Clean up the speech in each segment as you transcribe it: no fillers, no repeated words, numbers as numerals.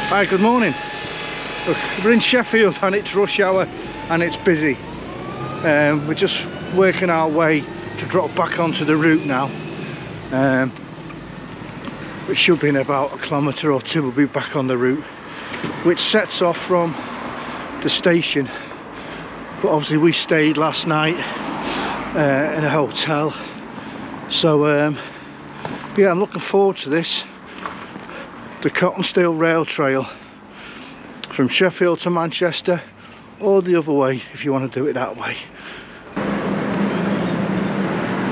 Hi, good morning. Look, we're in Sheffield and it's rush hour and it's busy. We're just working our way to drop back onto the route now. Which should be in about 1 kilometre or 2, we'll be back on the route, which sets off from the station. But obviously we stayed last night in a hotel, so yeah, I'm looking forward to this. The Cotton Steel Rail Trail from Sheffield to Manchester, or the other way if you want to do it that way.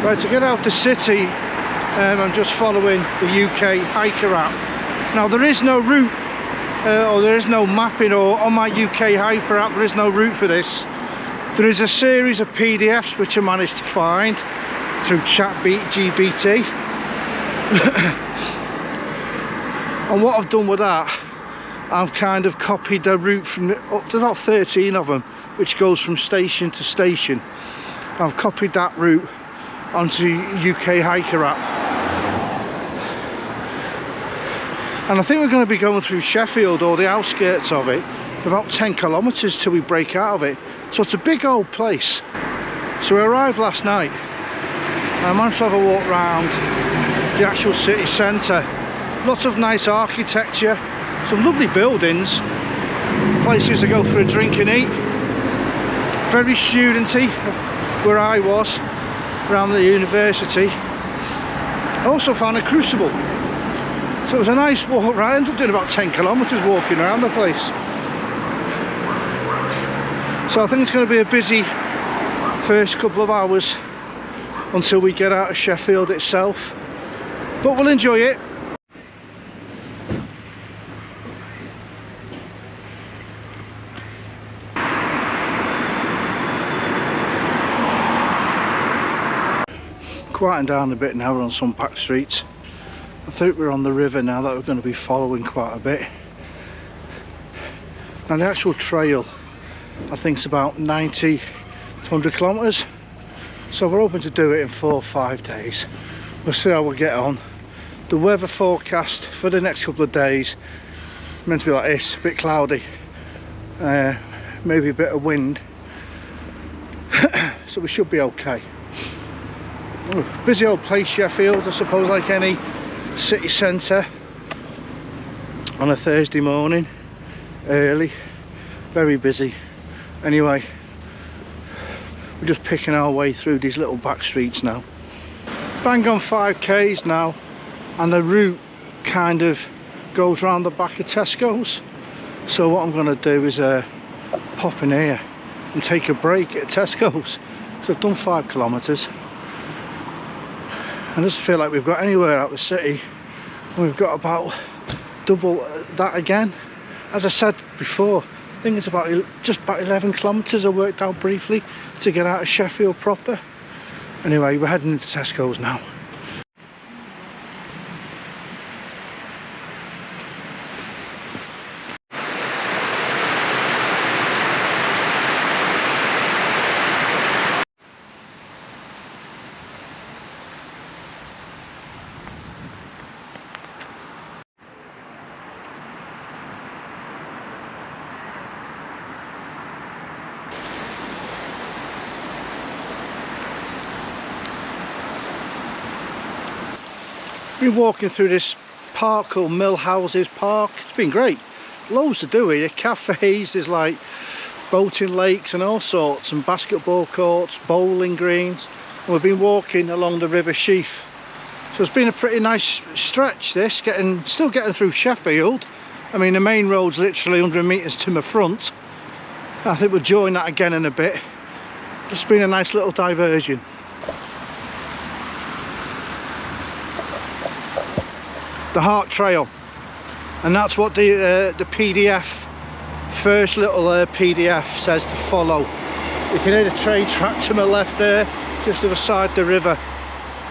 Right, to get out the city, I'm just following the UK Hiker app. Now there is no route, or there is no mapping, or on my UK Hiker app there is no route for this. There is a series of PDFs which I managed to find through ChatGPT. And what I've done with that, I've kind of copied the route from up to about 13 of them, which goes from station to station. I've copied that route onto UK Hiker app. And I think we're going to be going through Sheffield, or the outskirts of it, for about 10 kilometres till we break out of it. So it's a big old place. So we arrived last night and I managed to have a walk around the actual city centre. Lots of nice architecture, some lovely buildings, places to go for a drink and eat. Very studenty where I was, around the university. I also found a crucible. So it was a nice walk around. I ended up doing about 10 kilometres walking around the place. So I think it's going to be a busy first couple of hours until we get out of Sheffield itself. But we'll enjoy it. Quieting down a bit now, we're on some back streets. I think we're on the river now that we're going to be following quite a bit. Now the actual trail, I think, is about 90 to 100 kilometres. So we're hoping to do it in 4 or 5 days. We'll see how we get on. The weather forecast for the next couple of days meant to be like this, a bit cloudy, maybe a bit of wind. So we should be okay. Busy old place, Sheffield, I suppose, like any city centre on a Thursday morning, early, very busy. Anyway, we're just picking our way through these little back streets now. Bang on 5k's now, and the route kind of goes round the back of Tesco's. So what I'm going to do is pop in here and take a break at Tesco's. So I've done 5 kilometres. I just feel like we've got anywhere out of the city, and we've got about double that again. As I said before, I think it's about just about 11 kilometres I worked out briefly to get out of Sheffield proper. Anyway, we're heading into Tesco's now. Been walking through this park called Millhouses Park. It's been great. Loads to do here. Cafes, there's like boating lakes and all sorts, and basketball courts, bowling greens. And we've been walking along the River Sheaf. So it's been a pretty nice stretch this, still getting through Sheffield. I mean, the main road's literally 100 metres to my front. I think we'll join that again in a bit. It's been a nice little diversion. The Heart Trail, and that's what the PDF, first little PDF says to follow. You can hear the train track to my left there, just the other side of the river.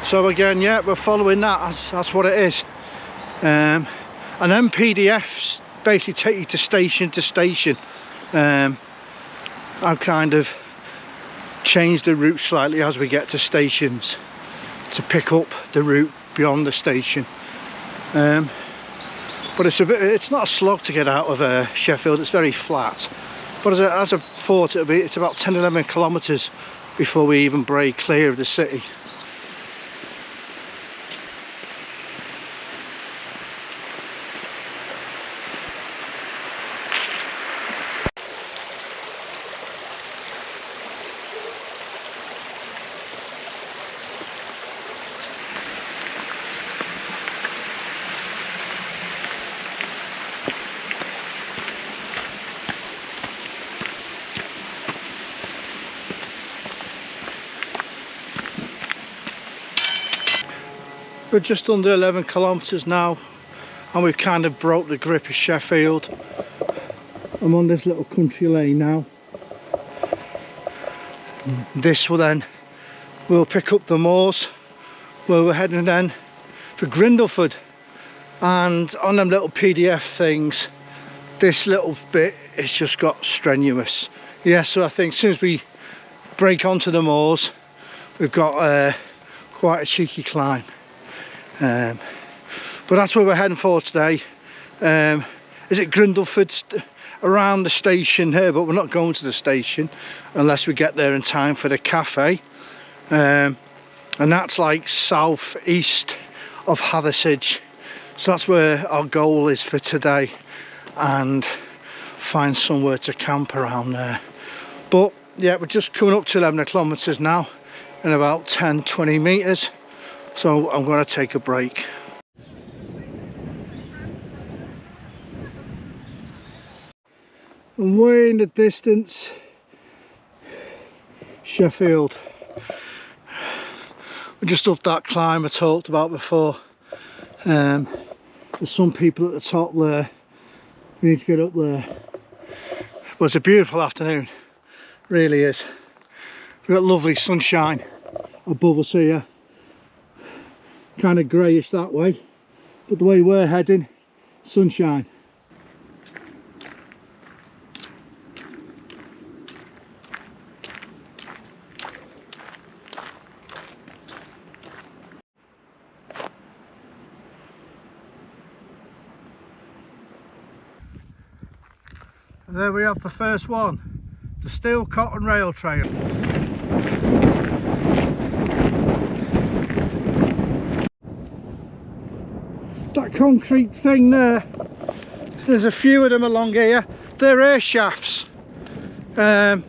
So again, yeah, we're following that. That's what it is. And then PDFs basically take you to station to station. I've kind of changed the route slightly as we get to stations to pick up the route beyond the station. but it's not a slog to get out of Sheffield. It's very flat, but as I thought it's about 10-11 kilometres before we even break clear of the city. We're just under 11 kilometres now, and we've kind of broke the grip of Sheffield. I'm on this little country lane now. This we'll pick up the moors where we're heading then for Grindleford. And on them little PDF things, this little bit it's just got strenuous. Yeah, so I think as soon as we break onto the moors, we've got quite a cheeky climb. But that's where we're heading for today. Is it Grindleford around the station here, but we're not going to the station unless we get there in time for the cafe. And that's like south east of Hathersage, so that's where our goal is for today, and find somewhere to camp around there. But yeah, we're just coming up to 11 kilometres now in about 10-20 metres. So I'm going to take a break. And way in the distance, Sheffield. We're just up that climb I talked about before. There's some people at the top there. We need to get up there. But it's a beautiful afternoon, really is. We've got lovely sunshine above us here. Kind of greyish that way, but the way we're heading, sunshine. And there we have the first one, the Steel Cotton Rail Trail. That concrete thing there, there's a few of them along here. They're air shafts, because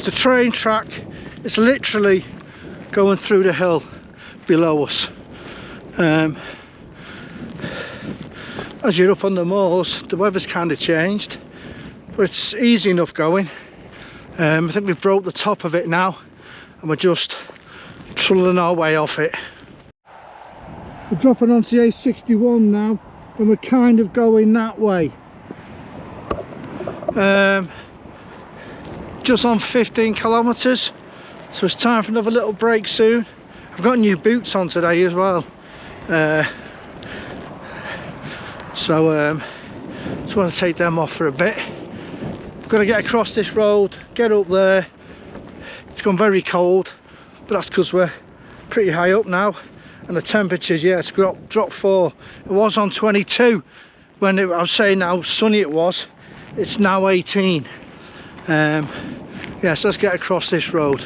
the train track is literally going through the hill below us. As you're up on the moors, the weather's kind of changed, but it's easy enough going. I think we've broke the top of it now, and we're just trolling our way off it. We're dropping onto the A61 now, and we're kind of going that way. Just on 15 kilometres, so it's time for another little break soon. I've got new boots on today as well, so just want to take them off for a bit. We've got to get across this road, get up there. It's gone very cold, but that's because we're pretty high up now. And the temperatures, yeah, it's dropped 4. It was on 22 when I was saying how sunny it was. It's now 18. Yeah, so let's get across this road.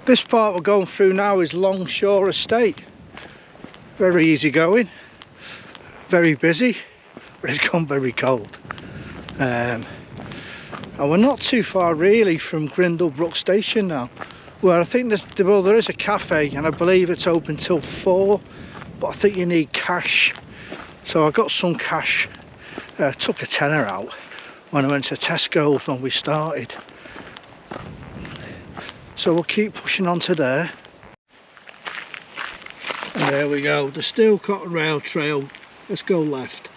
This part we're going through now is Longshore Estate. Very easy going, very busy, but it's gone very cold. And we're not too far really from Grindlebrook station now, where I think there is a cafe, and I believe it's open till 4, but I think you need cash. So I got some cash, took a tenner out when I went to Tesco's when we started. So we'll keep pushing on to there. And there we go, the Steel Cotton Rail Trail. Let's go left.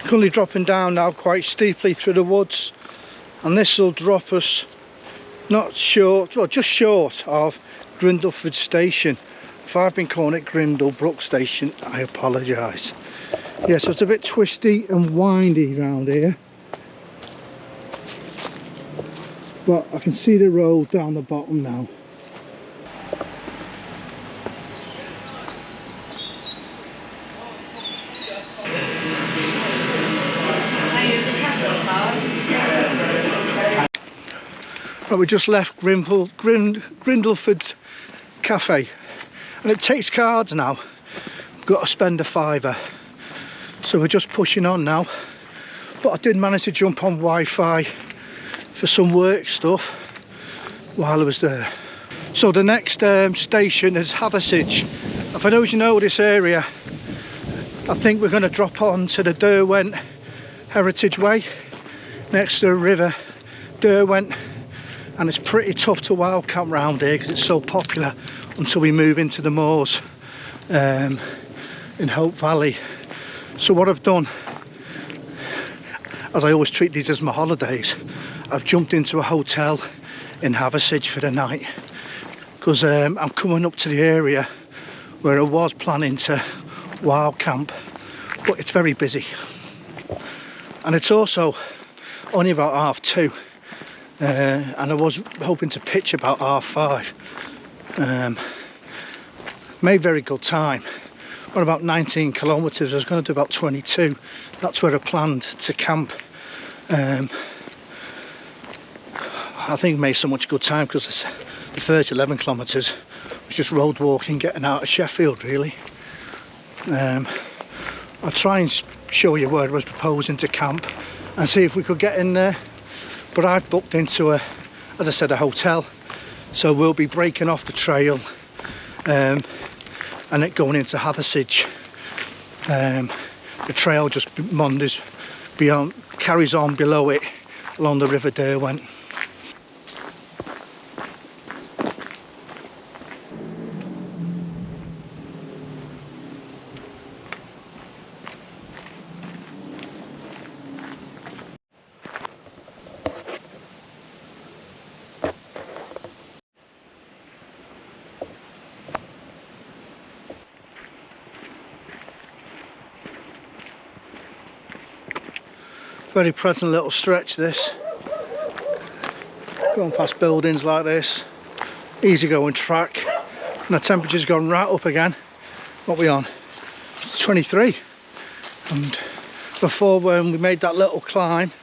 Currently dropping down now quite steeply through the woods, and this will drop us not short, well, just short of Grindleford station. If I've been calling it Grindlebrook station, I apologise. Yeah, so it's a bit twisty and windy around here, but I can see the road down the bottom now. Right, we just left Grindleford cafe, and it takes cards now. Got to spend a £5, so we're just pushing on now. But I did manage to jump on Wi-Fi for some work stuff while I was there. So the next station is Hathersage. And for those who know this area, I think we're going to drop on to the Derwent Heritage Way next to the river Derwent. And it's pretty tough to wild camp round here because it's so popular until we move into the moors in Hope Valley. So what I've done, as I always treat these as my holidays, I've jumped into a hotel in Hathersage for the night, because I'm coming up to the area where I was planning to wild camp, but it's very busy, and it's also only about 2:30. And I was hoping to pitch about 5:30. Made very good time. What about 19 kilometres? I was going to do about 22. That's where I planned to camp. I think I made so much good time because the first 11 kilometres was just road walking, getting out of Sheffield really. I'll try and show you where I was proposing to camp and see if we could get in there. But I've booked into as I said, a hotel, so we'll be breaking off the trail and it going into Hathersage. The trail just wanders beyond, carries on below it along the river Derwent. Very pleasant little stretch this, going past buildings like this, easy going track, and the temperature's gone right up again. What are we on? It's 23, and before, when we made that little climb,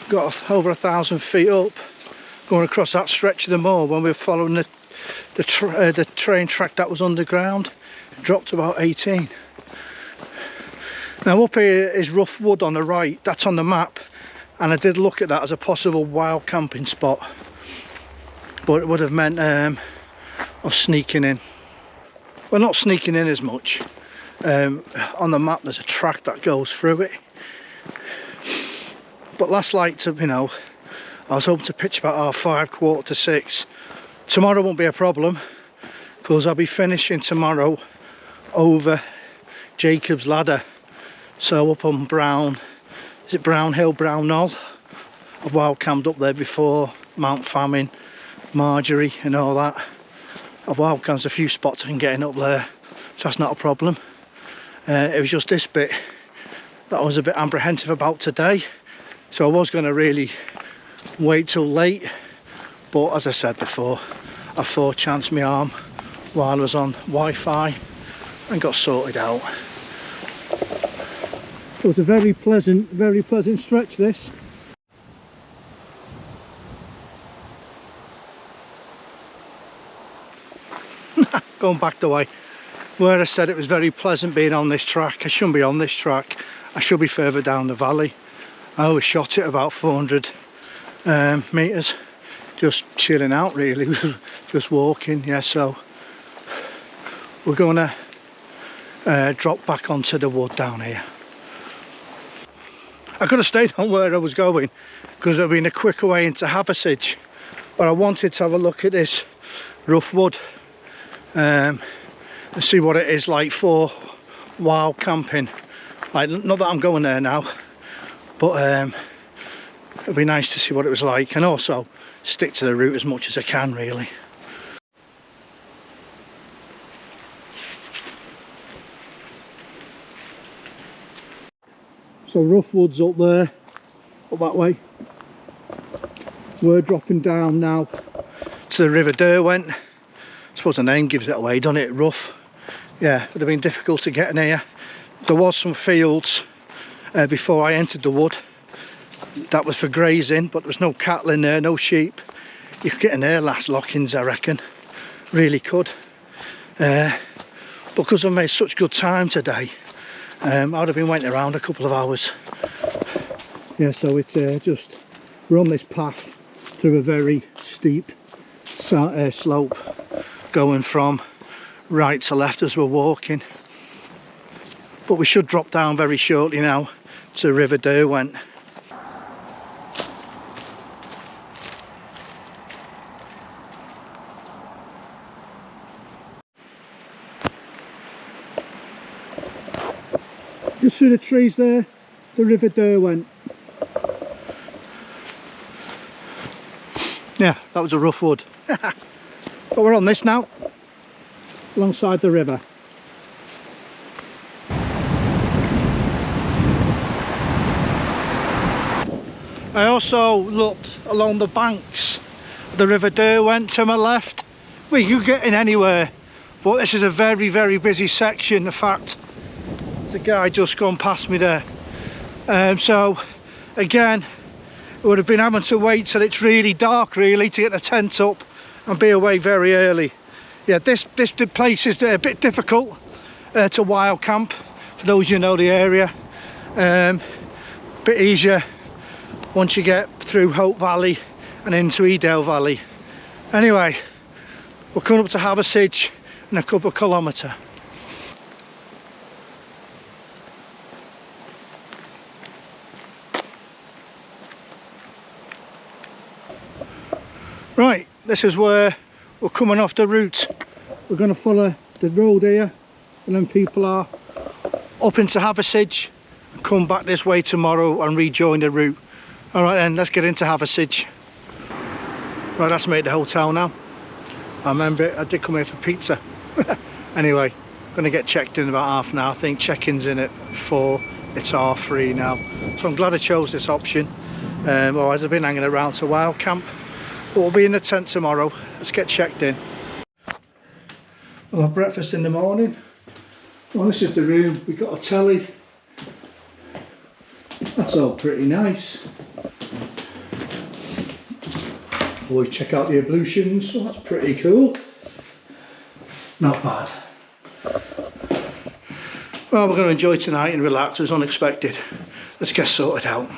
got over 1,000 feet up going across that stretch of the moor. When we were following the train track that was underground, it dropped to about 18. Now up here is rough wood on the right, that's on the map, and I did look at that as a possible wild camping spot, but it would have meant of sneaking in. Well, not sneaking in as much. On the map there's a track that goes through it, but last night, you know, I was hoping to pitch about 5:30, 5:45. Tomorrow won't be a problem because I'll be finishing tomorrow over Jacob's Ladder. So up on Brown, is it Brown Hill, Brown Knoll? I've wild camped up there before, Mount Famine, Marjorie and all that. I've wild camped a few spots I can get in up there, so that's not a problem. It was just this bit that I was a bit apprehensive about today. So I was going to really wait till late, but as I said before, I 4-chanced my arm while I was on Wi-Fi and got sorted out. So it's a very pleasant stretch this. Going back the way where I said it was very pleasant being on this track. I shouldn't be on this track, I should be further down the valley. I always shot it about 400 metres, just chilling out really, just walking. Yeah, so we're gonna drop back onto the wood down here. I could have stayed on where I was going because it would have been a quicker way into Hathersage, but I wanted to have a look at this rough wood and see what it is like for wild camping. Like, not that I'm going there now, but it'd be nice to see what it was like, and also stick to the route as much as I can really. So rough woods up there, up that way. We're dropping down now to the River Derwent. I suppose the name gives it away, doesn't it? Rough. Yeah, it would have been difficult to get in here. There was some fields before I entered the wood. That was for grazing, but there was no cattle in there, no sheep. You could get in there last lock-ins, I reckon. Really could. Because I've made such good time today, I would have been waiting around a couple of hours. Yeah, so it's just, we're on this path through a very steep slope, going from right to left as we're walking. But we should drop down very shortly now to River Derwent. Just through the trees there, the River Derwent. Yeah, that was a rough wood. But we're on this now, alongside the river. I also looked along the banks of the River Derwent to my left. Well, you get in anywhere, but this is a very, very busy section. In fact, there's a guy just gone past me there. So again, it would have been having to wait till it's really dark really to get the tent up and be away very early. Yeah, this place is a bit difficult to wild camp, for those you know the area. Bit easier once you get through Hope Valley and into Edale Valley. Anyway, we're coming up to Hathersage in a couple of kilometres. Right, this is where we're coming off the route. We're going to follow the road here, and then people are up into Hathersage and come back this way tomorrow and rejoin the route. Alright then, let's get into Hathersage. Right, that's made the hotel now. I remember I did come here for pizza. Anyway, going to get checked in in about half an hour. I think check-in's in at 4, it's 3:30 now. So I'm glad I chose this option. Otherwise I've been hanging around to wild camp. But we'll be in the tent tomorrow. Let's get checked in. We'll have breakfast in the morning. Well, this is the room. We've got a telly. That's all pretty nice. Always check out the ablutions. So that's pretty cool. Not bad. Well, we're going to enjoy tonight and relax as unexpected. Let's get sorted out.